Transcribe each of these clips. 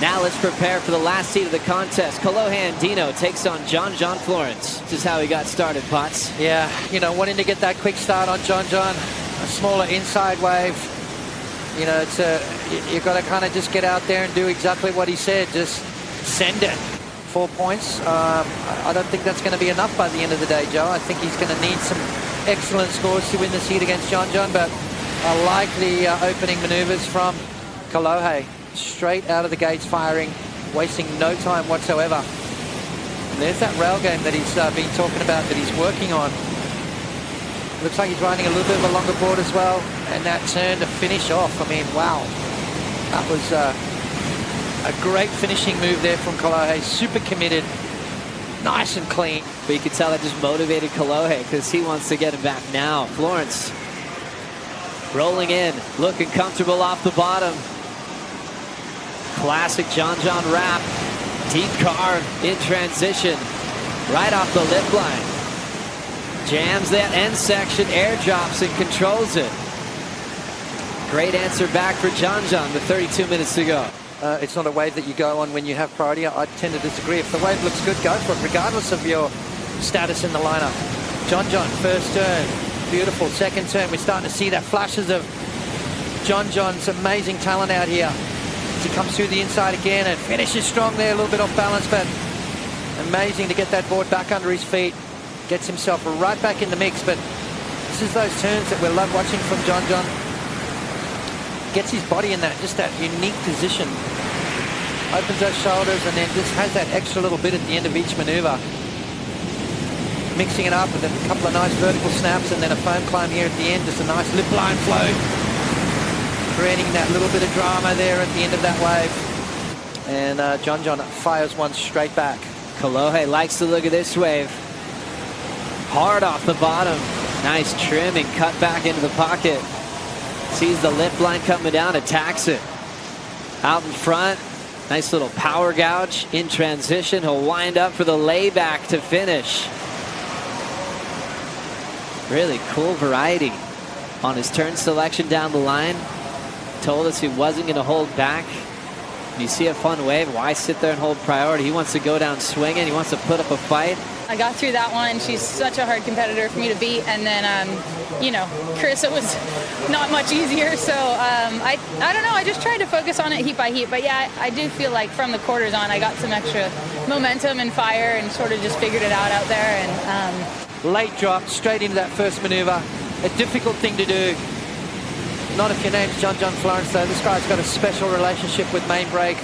Now let's prepare for the last seat of the contest. Kolohe Andino takes on John Florence. This is how he got started, Potts. Yeah, you know, wanting to get that quick start on John. A smaller inside wave. You know, it's you've got to kind of just get out there and do exactly what he said. Just send it. 4 points. I don't think that's going to be enough by the end of the day, Joe. I think he's going to need some excellent scores to win this heat against John. But I like the opening maneuvers from Kolohe. Straight out of the gates firing, wasting no time whatsoever. And there's that rail game that he's been talking about, that he's working on. Looks like he's riding a little bit of a longer board as well. And that turn to finish off, I mean, wow. That was a great finishing move there from Kolohe. Super committed, nice and clean. But you can tell that just motivated Kolohe because he wants to get him back now. Florence rolling in, looking comfortable off the bottom. Classic John wrap. Deep carve in transition. Right off the lip line. Jams that end section, air drops and controls it. Great answer back for John with 32 minutes to go. It's not a wave that you go on when you have priority. I tend to disagree. If the wave looks good, go for it, regardless of your status in the lineup. John, first turn. Beautiful. Second turn. We're starting to see that flashes of John's amazing talent out here. He comes through the inside again and finishes strong there, a little bit off balance, but amazing to get that board back under his feet. Gets himself right back in the mix, but this is those turns that we love watching from John. Gets his body in just that unique position. Opens those shoulders and then just has that extra little bit at the end of each maneuver. Mixing it up with a couple of nice vertical snaps and then a foam climb here at the end, just a nice lip line float. Creating that little bit of drama there at the end of that wave. And John fires one straight back. Kolohe likes to look at this wave. Hard off the bottom. Nice trim and cut back into the pocket. Sees the lip line coming down, attacks it. Out in front. Nice little power gouge in transition. He'll wind up for the layback to finish. Really cool variety on his turn selection down the line. Told us he wasn't going to hold back. When you see a fun wave, why sit there and hold priority? He wants to go down swinging. He wants to put up a fight. I got through that one. She's such a hard competitor for me to beat. And then, you know, Carissa was not much easier. So I don't know. I just tried to focus on it heat by heat. But yeah, I do feel like from the quarters on, I got some extra momentum and fire and sort of just figured it out there. And late drop straight into that first maneuver. A difficult thing to do. Not if your name's John Florence, though. This guy's got a special relationship with main brake.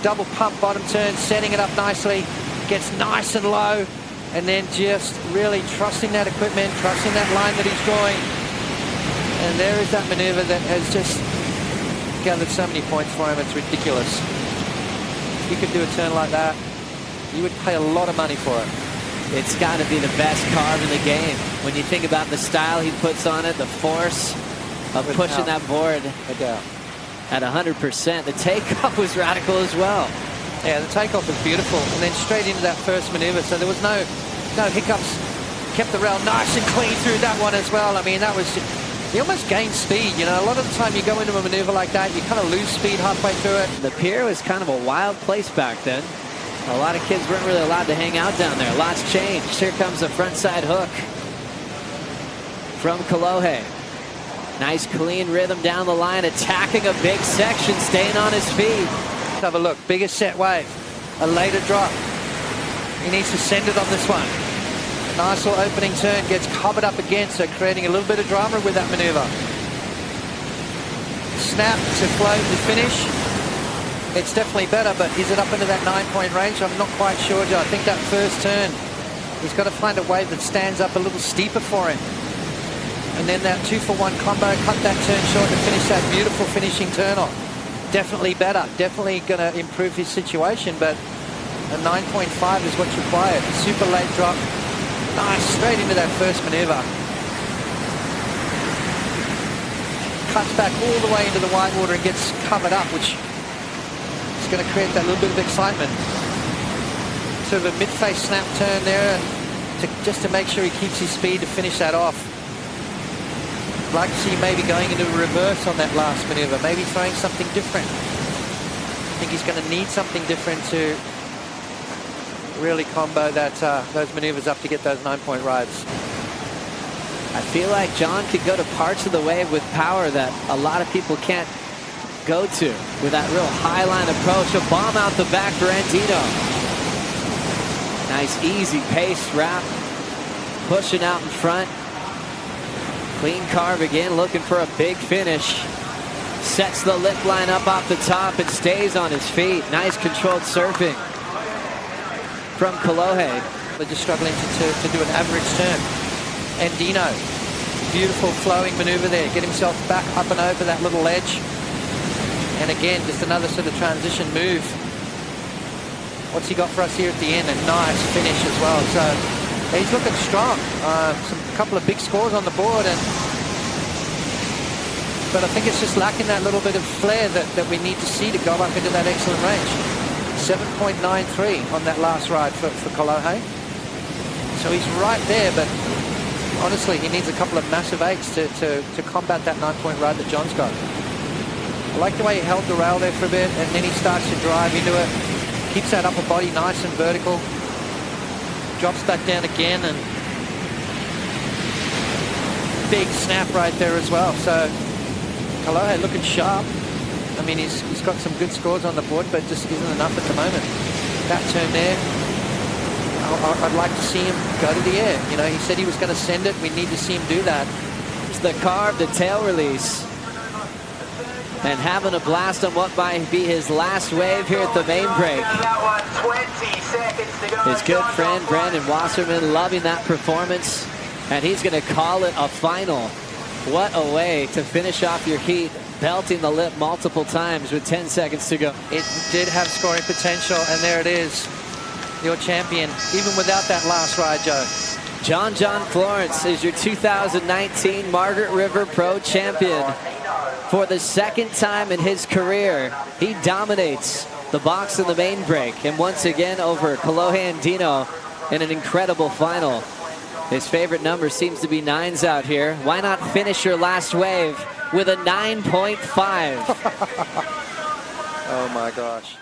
Double pump bottom turn, setting it up nicely. Gets nice and low. And then just really trusting that equipment, trusting that line that he's drawing. And there is that maneuver that has just gathered so many points for him. It's ridiculous. If you could do a turn like that, you would pay a lot of money for it. It's got to be the best carve in the game. When you think about the style he puts on it, the force of pushing that board at 100%. The takeoff was radical as well. Yeah, the takeoff was beautiful. And then straight into that first maneuver. So there was no hiccups. Kept the rail nice and clean through that one as well. I mean, that was just, you almost gained speed. You know, a lot of the time you go into a maneuver like that, you kind of lose speed halfway through it. The pier was kind of a wild place back then. A lot of kids weren't really allowed to hang out down there. Lots changed. Here comes the front side hook from Kolohe. Nice clean rhythm down the line, attacking a big section, staying on his feet. Have a look, bigger set wave, a later drop. He needs to send it on this one. Nice little opening turn, gets covered up again, so creating a little bit of drama with that maneuver. Snap to float to finish. It's definitely better, but is it up into that 9-point range? I'm not quite sure, Joe. I think that first turn, he's got to find a wave that stands up a little steeper for him. And then that 2-for-1 combo, cut that turn short to finish that beautiful finishing turn off. Definitely better, definitely going to improve his situation, but a 9.5 is what's required. Super late drop, nice, straight into that first maneuver. Cuts back all the way into the whitewater and gets covered up, which is going to create that little bit of excitement. Sort of a mid-face snap turn there, and just to make sure he keeps his speed to finish that off. I'd like to see maybe going into a reverse on that last maneuver, maybe throwing something different. think he's going to need something different to really combo that those maneuvers up to get those 9-point rides. I feel like John could go to parts of the wave with power that a lot of people can't go to with that real high line approach. A bomb out the back for Andino. Nice easy pace wrap, pushing out in front. Clean carve again, looking for a big finish. Sets the lip line up off the top and stays on his feet. Nice controlled surfing from Kolohe. They're just struggling to do an average turn. Andino, beautiful flowing maneuver there. Get himself back up and over that little ledge. And again, just another sort of transition move. What's he got for us here at the end? A nice finish as well. So he's looking strong. A couple of big scores on the board, but I think it's just lacking that little bit of flair that we need to see to go up into that excellent range. 7.93 on that last ride for Kolohe. So he's right there, but honestly, he needs a couple of massive eights to combat that 9-point ride that John's got. I like the way he held the rail there for a bit, and then he starts to drive into it. Keeps that upper body nice and vertical. Drops back down again, and big snap right there as well. So Kolohe looking sharp. I mean, he's got some good scores on the board, but just isn't enough at the moment. That turn there, I'd like to see him go to the air. You know, he said he was going to send it. We need to see him do that. It's the carve, the tail release. And having a blast on what might be his last wave here at the main break. His good friend Brandon Wasserman loving that performance, and he's going to call it a final. What a way to finish off your heat, belting the lip multiple times with 10 seconds to go. It did have scoring potential, and there it is. Your champion, even without that last ride, Joe. John Florence is your 2019 Margaret River Pro champion. For the second time in his career, he dominates the box in the main break, and once again over Kolohe and Andino in an incredible final. His favorite number seems to be 9s out here. Why not finish your last wave with a 9.5? Oh my gosh.